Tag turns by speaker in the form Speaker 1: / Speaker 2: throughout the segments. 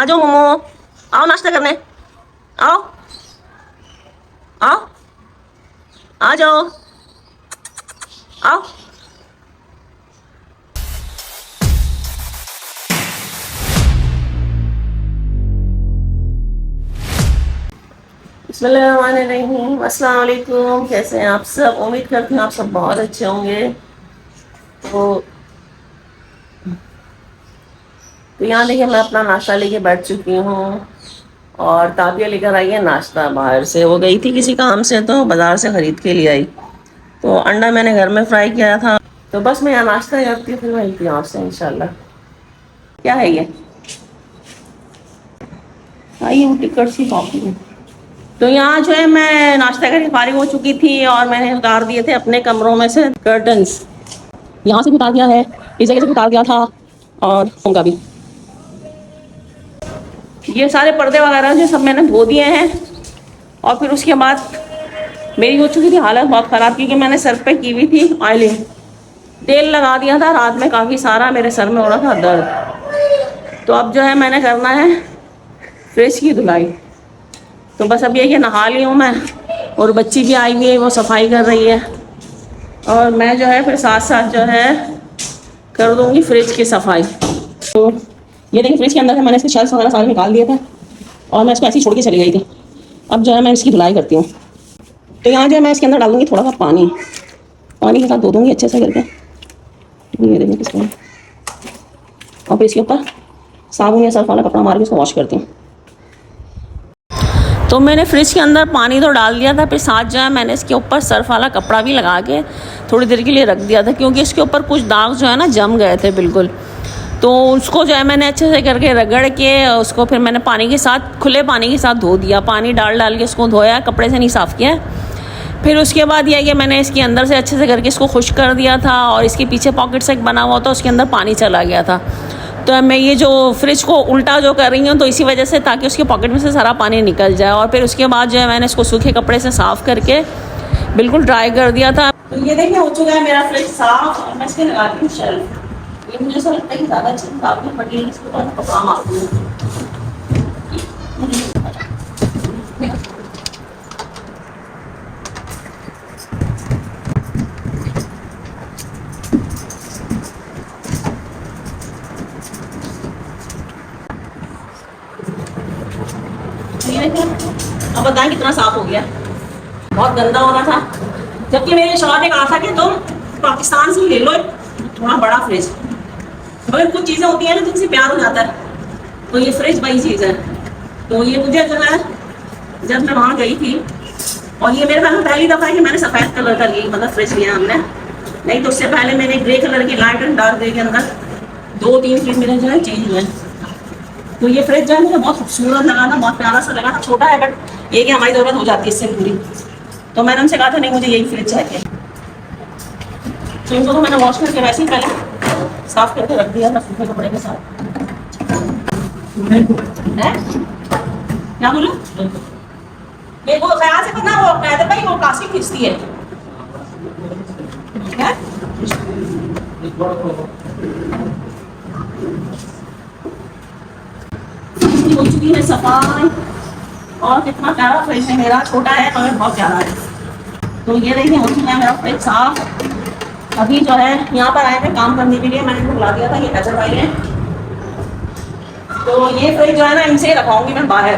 Speaker 1: आ जाओ मोमो, आओ नाश्ता करने, आओ आओ, आ जाओ, आओ। बिस्मिल्लाहिर्रहमानिर्रहीम, अस्सलाम वालेकुम। कैसे हैं आप सब? उम्मीद करती हूँ आप सब बहुत अच्छे होंगे। तो यहाँ देखिए मैं अपना नाश्ता लेके बैठ चुकी हूँ और ताबिया लेकर आई है नाश्ता बाहर से। वो गई थी किसी काम से तो बाज़ार से ख़रीद के ले आई। तो अंडा मैंने घर में फ्राई किया था। तो बस मैं यहाँ नाश्ता करती हूँ, फिर मिलती हूँ आपसे इंशाल्लाह। क्या है ये? आइए वो टिकट सी कॉपी है। तो यहाँ जो है मैं नाश्ता करके फारिग हो चुकी थी और मैंने उतार दिए थे अपने कमरों में से कर्टन्स। यहाँ से भी उतार दिया है, इस जगह से भी उतार दिया था और उनका भी। ये सारे पर्दे वगैरह जो सब मैंने धो दिए हैं। और फिर उसके बाद मेरी हो चुकी थी हालत बहुत ख़राब, क्योंकि मैंने सर पे की हुई थी ऑयलिंग। तेल लगा दिया था रात में काफ़ी सारा, मेरे सर में हो रहा था दर्द। तो अब जो है मैंने करना है फ्रिज की धुलाई। तो बस अब ये कि नहा ली हूँ मैं और बच्ची भी आई हुई है, वो सफाई कर रही है। और मैं जो है फिर साथ साथ जो है कर दूँगी फ्रिज की सफाई। तो ये देखिए फ्रिज के अंदर से मैंने इसके शेल्फ वगैरह सारे निकाल दिए थे और मैं इसको ऐसे ही छोड़ के चली गई थी। अब जो है मैं इसकी धुलाई करती हूँ। तो यहाँ जो है मैं इसके अंदर डालूंगी थोड़ा सा पानी, पानी के साथ धो दूँगी अच्छे से करके। ये देखिए किसको, और फिर इसके ऊपर साबुन या सर्फ वाला कपड़ा मार के इसको वॉश करती हूँ। तो मैंने फ्रिज के अंदर पानी तो डाल दिया था, फिर साथ जो है मैंने इसके ऊपर सर्फ वाला कपड़ा भी लगा के थोड़ी देर के लिए रख दिया था, क्योंकि इसके ऊपर कुछ दाग जो है ना जम गए थे बिल्कुल। तो उसको जो है मैंने अच्छे से करके रगड़ के उसको फिर मैंने पानी के साथ, खुले पानी के साथ धो दिया। पानी डाल के उसको धोया, कपड़े से नहीं साफ़ किया। फिर उसके बाद यह कि मैंने इसके अंदर से अच्छे से करके इसको खुश्क कर दिया था और इसके पीछे पॉकेट से बना हुआ था, उसके अंदर पानी चला गया था। तो मैं ये जो फ्रिज को उल्टा जो कर रही हूँ तो इसी वजह से, ताकि उसके पॉकेट में से सारा पानी निकल जाए। और फिर उसके बाद जो है मैंने इसको सूखे कपड़े से साफ़ करके बिल्कुल ड्राई कर दिया था। तो ये देखिए हो चुका है मेरा फ्रिज साफ़। और मैं इसके लगा दी हूँ शेल्फ। ये मुझे ऐसा लगता है कि ज़्यादा अच्छी साफ नहीं पड़ी, इसके बाद कपड़ा मार दूँ। अब बताएं कितना साफ हो गया। बहुत गंदा हो रहा था, जबकि मेरे शौहर ने कहा था कि तुम पाकिस्तान से ले लो थोड़ा बड़ा फ्रिज। मगर कुछ चीज़ें होती हैं ना जिनसे प्यार हो जाता है, तो ये फ्रिज बड़ी चीज़ है। तो ये मुझे जो है जब मैं वहाँ गई थी, और ये मेरे पास में पहली दफ़ा है कि मैंने सफ़ेद कलर का लिया, मतलब फ्रिज लिया हमने। नहीं तो उससे पहले मैंने ग्रे कलर की, लाइट एंड डार्क ग्रे के अंदर 2-3 फ्रिज मेरे जो है चेंज हुए। तो ये फ्रिज जो है मुझे बहुत खूबसूरत लगा था, बहुत प्यारा सा लगा था। छोटा है बट ये कि हमारी ज़रूरत हो जाती है इससे पूरी। तो मैंने उनसे कहा था नहीं मुझे यही फ्रिज चाहिए। तो इनको तो मैंने वॉश करके वैसे ही पहले साफ़ करके रख दिया था सूखे कपड़े के साथ। क्या बोलो? ये वो ख्याल से पता, वो कहते भाई वो काशी खींचती है। हो चुकी है सफाई। और कितना प्यारा फ्रिज है मेरा, छोटा है मगर बहुत प्यारा है। तो ये देखिए हो चुका है मेरा फ्रिज साफ। अभी जो है यहाँ पर आए थे काम करने के लिए, मैंने इनको बुला दिया था, ये हैदर भाई है। तो ये फ्रिज जो है ना इनसे रखवाऊंगी मैं बाहर,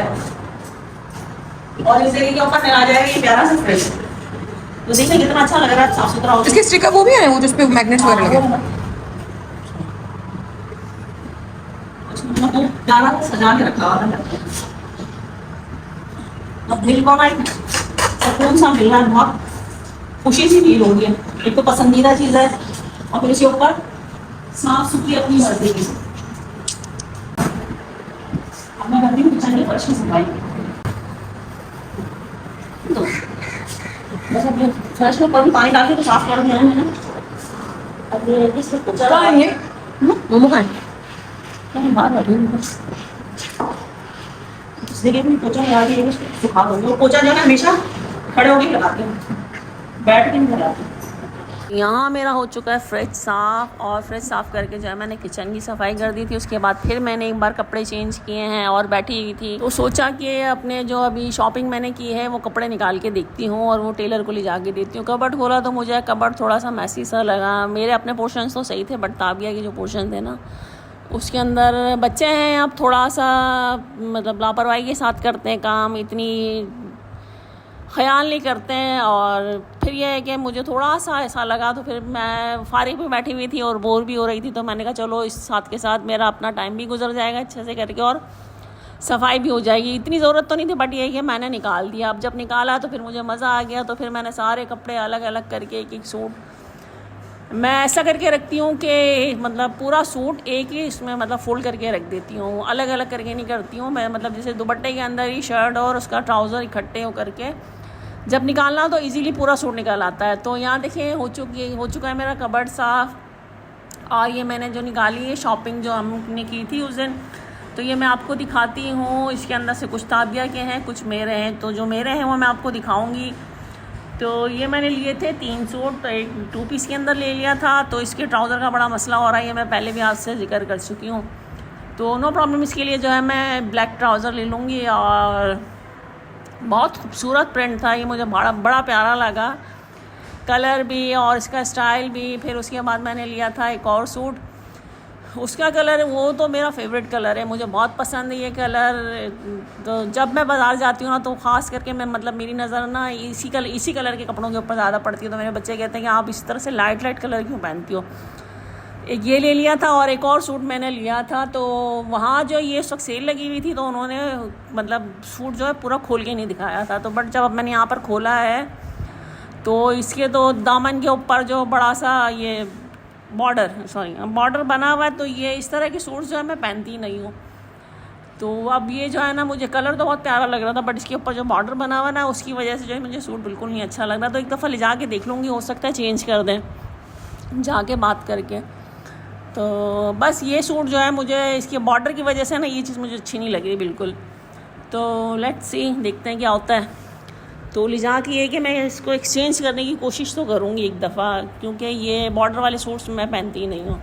Speaker 1: और इस जगह के ऊपर आ जाएगा ये प्यारा सा फ्रिज। तो देखिए कितना अच्छा लग रहा है, साफ सुथरा हो।
Speaker 2: इसके स्टिकर वो भी है वो जिस पे मैग्नेट्स वगैरह लगे,
Speaker 1: प्यारा सजा के रखा हुआ है। अब दिल को ना सुकून सा मिल रहा है, बहुत खुशी सी फील हो रही है। एक तो पसंदीदा चीज़ है और फिर उसके ऊपर साफ सुथरी अपनी मर्जी की। अब मैं करती हूँ किचन की फर्श की सफाई। तो बस अब फर्श में ऊपर पानी डाल के तो साफ कर दिया मैंने। अब ये इसमें पोछा लगाएंगे। मोमो खाएं बाहर बैठी हूँ, इस जगह भी पोछा लगा के सुखा दूँगी। वो पोछा जो है हमेशा खड़े होकर लगाती हूँ, बैठ के नहीं लगाती। यहाँ मेरा हो चुका है फ्रिज साफ़, और फ्रिज साफ़ करके जो है मैंने किचन की सफाई कर दी थी। उसके बाद फिर मैंने एक बार कपड़े चेंज किए हैं और बैठी हुई थी, तो सोचा कि अपने जो अभी शॉपिंग मैंने की है वो कपड़े निकाल के देखती हूँ और वो टेलर को ले जाके देती हूँ। कबर्ड खोला तो मुझे कबर्ड थोड़ा सा मैसी सा लगा। मेरे अपने पोर्शंस तो सही थे, बट ताबिया के जो पोर्शन थे ना, उसके अंदर बच्चे हैं, अब थोड़ा सा मतलब लापरवाही के साथ करते हैं काम, इतनी ख्याल नहीं करते हैं। और फिर यह है कि मुझे थोड़ा सा ऐसा लगा, तो फिर मैं फारिग भी बैठी हुई थी और बोर भी हो रही थी, तो मैंने कहा चलो इस साथ के साथ मेरा अपना टाइम भी गुजर जाएगा अच्छे से करके और सफाई भी हो जाएगी। इतनी ज़रूरत तो नहीं थी, बट ये है कि मैंने निकाल दिया। अब जब निकाला तो फिर मुझे मज़ा आ गया, तो फिर मैंने सारे कपड़े अलग अलग करके एक एक सूट मैं ऐसा करके रखती हूँ कि मतलब पूरा सूट एक ही इसमें मतलब फोल्ड करके रख देती हूँ, अलग अलग करके नहीं करती हूँ मैं। मतलब जैसे दुपट्टे के अंदर ही शर्ट और उसका ट्राउज़र इकट्ठे हो करके जब निकालना तो इजीली पूरा सूट निकल आता है। तो यहाँ देखिए हो चुका है मेरा कबर्ड साफ़। और ये मैंने जो निकाली है शॉपिंग जो हमने की थी उस दिन, तो ये मैं आपको दिखाती हूँ। इसके अंदर से कुछ ताबिया के हैं, कुछ मेरे हैं, तो जो मेरे हैं वो मैं आपको दिखाऊँगी। तो ये मैंने लिए थे 3 सूट, तो एक 2 पीस के अंदर ले लिया था। तो इसके ट्राउज़र का बड़ा मसला हो रहा है, ये मैं पहले भी आपसे जिक्र कर चुकी हूँ, तो नो प्रॉब्लम। इसके लिए जो है मैं ब्लैक ट्राउज़र ले लूँगी। और बहुत खूबसूरत प्रिंट था ये, मुझे बड़ा प्यारा लगा, कलर भी और इसका स्टाइल भी। फिर उसके बाद मैंने लिया था एक और सूट, उसका कलर वो तो मेरा फेवरेट कलर है, मुझे बहुत पसंद है ये कलर। तो जब मैं बाज़ार जाती हूँ ना, तो ख़ास करके मैं मतलब मेरी नज़र ना इसी कलर के कपड़ों के ऊपर ज़्यादा पड़ती है। तो मेरे बच्चे कहते हैं कि आप इस तरह से लाइट कलर क्यों पहनती हो। एक ये ले लिया था और एक और सूट मैंने लिया था। तो वहाँ जो ये सब सेल लगी हुई थी, तो उन्होंने मतलब सूट जो है पूरा खोल के नहीं दिखाया था। तो बट जब मैंने यहाँ पर खोला है, तो इसके तो दामन के ऊपर जो बड़ा सा ये बॉर्डर बना हुआ है, तो ये इस तरह के सूट्स जो है मैं पहनती नहीं हूँ। तो अब ये जो है ना, मुझे कलर तो बहुत प्यारा लग रहा था, बट इसके ऊपर जो बॉर्डर बना हुआ ना, उसकी वजह से जो है मुझे सूट बिल्कुल नहीं अच्छा लग रहा। तो एक दफ़ा ले जा के देख लूँगी, हो सकता है चेंज कर दें जाके बात करके। तो बस ये सूट जो है मुझे इसके बॉर्डर की वजह से ना ये चीज़ मुझे अच्छी नहीं लग रही बिल्कुल। तो लेट्स सी, देखते हैं क्या होता है। तो ले जा के ये कि मैं इसको एक्सचेंज करने की कोशिश तो करूँगी एक दफ़ा, क्योंकि ये बॉर्डर वाले सूट्स मैं पहनती ही नहीं हूँ।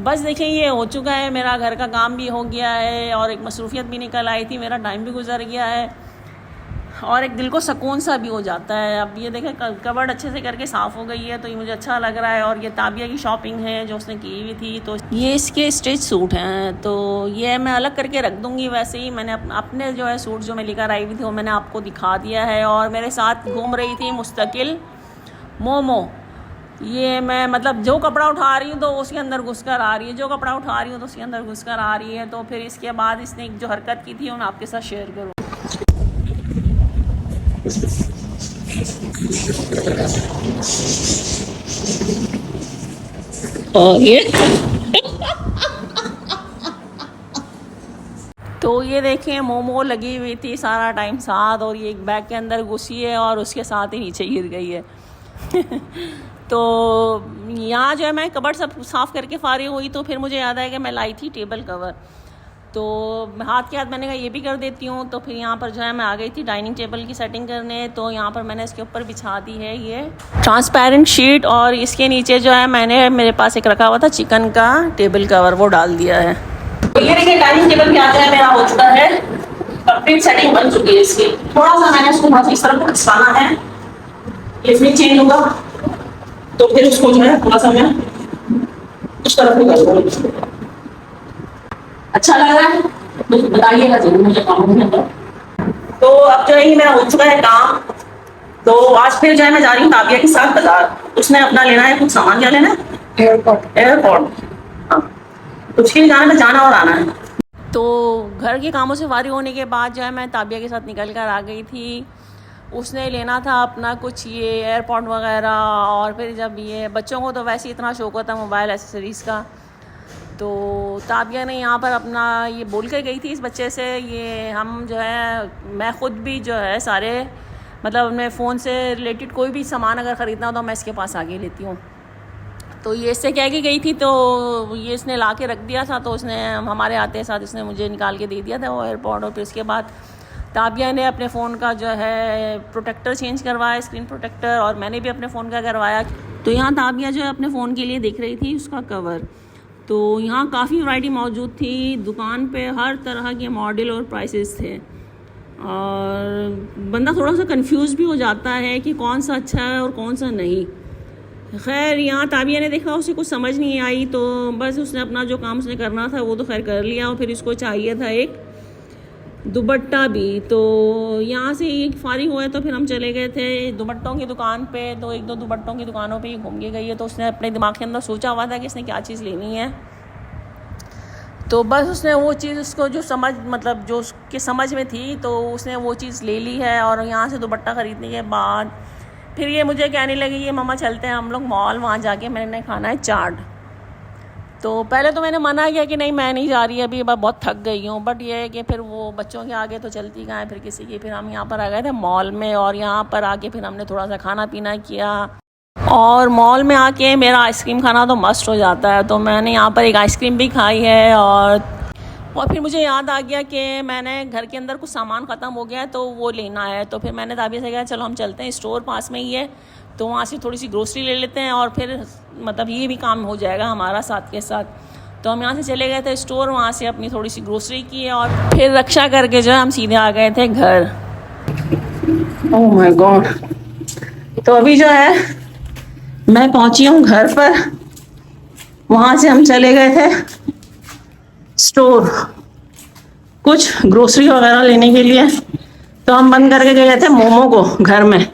Speaker 1: बस देखें, ये हो चुका है, मेरा घर का काम भी हो गया है और एक मसरूफियत भी निकल आई थी, मेरा टाइम भी गुजर गया है और एक दिल को सुकून सा भी हो जाता है। अब ये देखें कबर्ड अच्छे से करके साफ़ हो गई है, तो ये मुझे अच्छा लग रहा है। और ये ताबिया की शॉपिंग है जो उसने की हुई थी, तो ये इसके स्टिच सूट हैं, तो ये मैं अलग करके रख दूँगी। वैसे ही मैंने अपने जो है सूट जो मैं लेकर आई हुई थी वो मैंने आपको दिखा दिया है। और मेरे साथ घूम रही थी मुस्तकिल मोमो। ये मैं मतलब जो कपड़ा उठा रही हूँ तो उसके अंदर घुसकर आ रही है, जो कपड़ा उठा रही हूँ तो उसके अंदर घुसकर आ रही है। तो फिर इसके बाद इसने एक जो हरकत की थी वो मैं आपके साथ शेयर करूँ। और ये तो ये देखें, मोमो लगी हुई थी सारा टाइम साथ, और ये एक बैग के अंदर घुसी है और उसके साथ ही नीचे गिर गई है। तो यहाँ जो है मैं कबर्ड सब साफ़ करके फारिग हुई, तो फिर मुझे याद आया कि मैं लाई थी टेबल कवर, तो हाथ के हाथ मैंने कहा ये भी कर देती हूँ। तो फिर यहाँ पर जो है मैं आ गई थी डाइनिंग टेबल की सेटिंग करने। तो यहाँ पर मैंने इसके ऊपर बिछा दी है ये ट्रांसपेरेंट शीट, और इसके नीचे जो है मैंने मेरे पास एक रखा हुआ था चिकन का टेबल कवर, वो डाल दिया है। तो ये देखिए डाइनिंग टेबल के आगे मेरा हो चुका है, कंप्लीट सेटिंग बन चुकी है इसकी। थोड़ा सा मैंने उसको इस तरफ खिसकाना है, ये फिर चेंज होगा, तो फिर उसको जो है थोड़ा सा मैं उस तरफ भी कर दूँगी। अच्छा लग रहा है तो बताइएगा जरूर मुझे काम के अंदर। तो अब जो है ये मेरा हो चुका है काम। तो आज फिर जो है मैं जा रही हूँ ताबिया के साथ बाजार, उसने अपना लेना है कुछ सामान। क्या लेना है? एयरपोर्ट। हाँ, कुछ के लिए जाना और आना है। तो घर के कामों से फारिग होने के बाद जो है मैं ताबिया के साथ निकल कर आ गई थी। उसने लेना था अपना कुछ ये एयरपोर्ट वगैरह, और फिर जब ये बच्चों को तो वैसे ही इतना शौक होता है मोबाइल एक्सेसरीज़ का, तो ताबिया ने यहाँ पर अपना ये बोल कर गई थी इस बच्चे से, ये हम जो है मैं ख़ुद भी जो है सारे मतलब मैं फ़ोन से रिलेटेड कोई भी सामान अगर ख़रीदना हो तो मैं इसके पास आगे लेती हूँ। तो ये इससे कह के गई थी, तो ये इसने ला के रख दिया था, तो उसने हमारे आते साथ इसने मुझे निकाल के दे दिया था वो एयरपोर्ट। और फिर इसके बाद ताबिया ने अपने फ़ोन का जो है प्रोटेक्टर चेंज करवाया, स्क्रीन प्रोटेक्टर, और मैंने भी अपने फ़ोन का करवाया। तो यहाँ ताबिया जो है अपने फ़ोन के लिए देख रही थी उसका कवर। तो यहाँ काफ़ी वैरायटी मौजूद थी, दुकान पे हर तरह के मॉडल और प्राइसेस थे, और बंदा थोड़ा सा कंफ्यूज भी हो जाता है कि कौन सा अच्छा है और कौन सा नहीं। खैर यहाँ ताबिया ने देखा, उसे कुछ समझ नहीं आई, तो बस उसने अपना जो काम उसने करना था वो तो खैर कर लिया, और फिर इसको चाहिए था एक दुपट्टा भी। तो यहाँ से एक फारिग हुए तो फिर हम चले गए थे दुपट्टों की दुकान पे। तो एक दो दुपट्टों की दुकानों पे ही घूम के गई है, तो उसने अपने दिमाग के अंदर सोचा हुआ था कि इसने क्या चीज़ लेनी है। तो बस उसने वो चीज़, उसको जो समझ, मतलब जो उसके समझ में थी, तो उसने वो चीज़ ले ली है। और यहाँ से दुपट्टा ख़रीदने के बाद फिर ये मुझे कहने लगी, ये मम्मा चलते हैं हम लोग मॉल, वहाँ जाके मैंने खाना है चाट। तो पहले तो मैंने मना किया कि नहीं मैं नहीं जा रही अभी, बहुत थक गई हूँ। बट ये है कि फिर वो बच्चों के आगे तो चलती कहाँ है फिर किसी की। फिर हम यहाँ पर आ गए थे मॉल में, और यहाँ पर आके फिर हमने थोड़ा सा खाना पीना किया। और मॉल में आके मेरा आइसक्रीम खाना तो मस्त हो जाता है, तो मैंने यहाँ पर एक आइसक्रीम भी खाई है। और फिर मुझे याद आ गया कि मैंने घर के अंदर कुछ सामान ख़त्म हो गया है तो वो लेना है। तो फिर मैंने ताबिया से कहा चलो हम चलते हैं, स्टोर पास में ही है, तो वहाँ से थोड़ी सी ग्रोसरी ले लेते हैं, और फिर मतलब ये भी काम हो जाएगा हमारा साथ के साथ। तो हम यहाँ से चले गए थे स्टोर, वहाँ से अपनी थोड़ी सी ग्रोसरी की, और फिर रक्षा करके जो है हम सीधे आ गए थे घर। Oh my God. तो अभी जो है मैं पहुँची हूँ घर पर, वहाँ से हम चले गए थे स्टोर कुछ ग्रोसरी वगैरह लेने के लिए। तो हम बंद करके गए थे मोमो को घर में,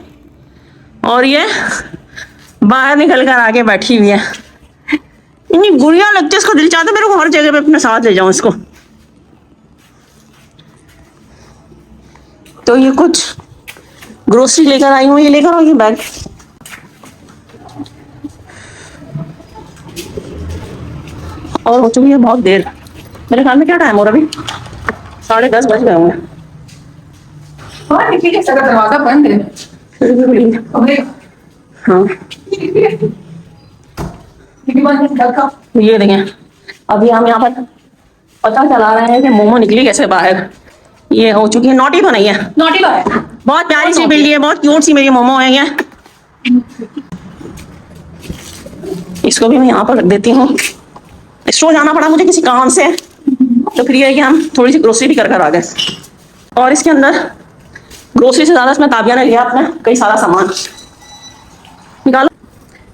Speaker 1: और ये बाहर निकल कर आके बैठी हुई है। इतनी गुड़िया लगती है, इसको दिल चाहता है मेरे को हर जगह पे अपने साथ ले जाऊं इसको। तो ये कुछ ग्रोसरी लेकर आई हूँ, ये लेकर आओगी बैग। और हो चुकी है बहुत देर, मेरे ख्याल में क्या टाइम हो रहा अभी 10:30 बज गए होंगे।
Speaker 2: हाँ निकली कैसा दरवाजा बंद है। अबे
Speaker 1: हाँ ये देखें, अभी हम यहाँ पर पता चला रहे हैं कि मोमो निकली कैसे बाहर। ये हो चुकी है, नोटी तो नहीं है,
Speaker 2: नॉटी है,
Speaker 1: बहुत प्यारी सी बिल्ली है, बहुत क्यूट सी मेरी मोमो है ये। इसको भी मैं यहाँ पर रख देती हूँ। स्टोर जाना पड़ा मुझे किसी काम से, तो फिर ये है कि हम थोड़ी सी ग्रोसरी भी कर कर आ गए। और इसके अंदर ग्रोसरी से ज़्यादा इसमें ताबिया ने लिया अपना कई सारा सामान। निकालो,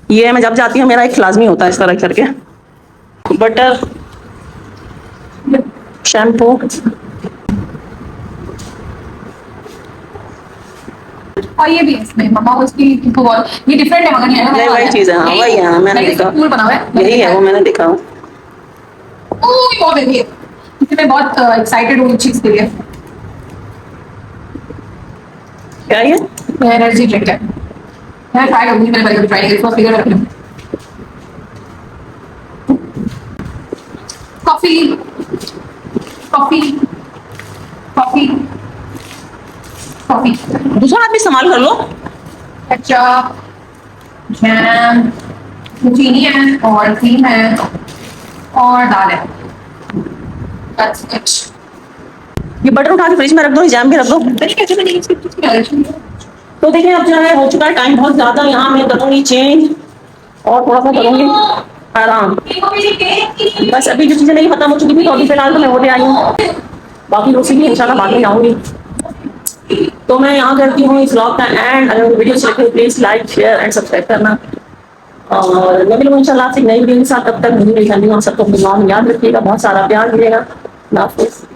Speaker 1: ये मैं जब जाती हूँ मेरा एक लाजमी होता है इस तरह करके, बटर, शैम्पू,
Speaker 2: और ये भी है इसमें मम्मा को इसकी ये डिफरेंट है मगर ये है
Speaker 1: वही चीज़ है। हाँ वही है, मैंने देखा,
Speaker 2: फूल बना हुआ है,
Speaker 1: यही है वो मैंने देखा।
Speaker 2: ओह बहुत हेवी है, इसलिए मैं बहुत एक्साइटेड हूँ इस चीज के लिए।
Speaker 1: क्या ये
Speaker 2: एनर्जी ड्रिंक है, मैं ट्राई करूंगी, मैंने पहले ट्राई किया, इसको फिगर रख लूं। कॉफी कॉफी कॉफी कॉफी
Speaker 1: दूसरा आदमी इस्तेमाल कर लो।
Speaker 2: केचप, जैम, चीनी है और क्रीम है और दाल है। That's it.
Speaker 1: ये बटर उठा के फ्रिज में रख दो, जैम भी रख दो। तो देखिए अब जो है हो चुका है टाइम बहुत ज्यादा, यहाँ मैं करूँगी चेंज और थोड़ा सा करूँगी आराम। बस अभी जो चीजें नहीं खत्म हो चुकी थी तो अभी फिलहाल तो मैं वो ले आई हूँ, बाकी रोटी भी इंशाल्लाह बाद में आऊंगी। तो मैं यहाँ करती हूँ इस व्लॉग का एंड। अगर वीडियो अच्छी लगे please like share and subscribe करना, और मैं मिलूंगी इंशाल्लाह आपसे नई वीडियो के साथ। तब तक मुझे मेरी फैमिली, हम सबको अपनी दुआ में याद रखिएगा, बहुत सारा प्यार मिलेगा। अल्लाह हाफिज़।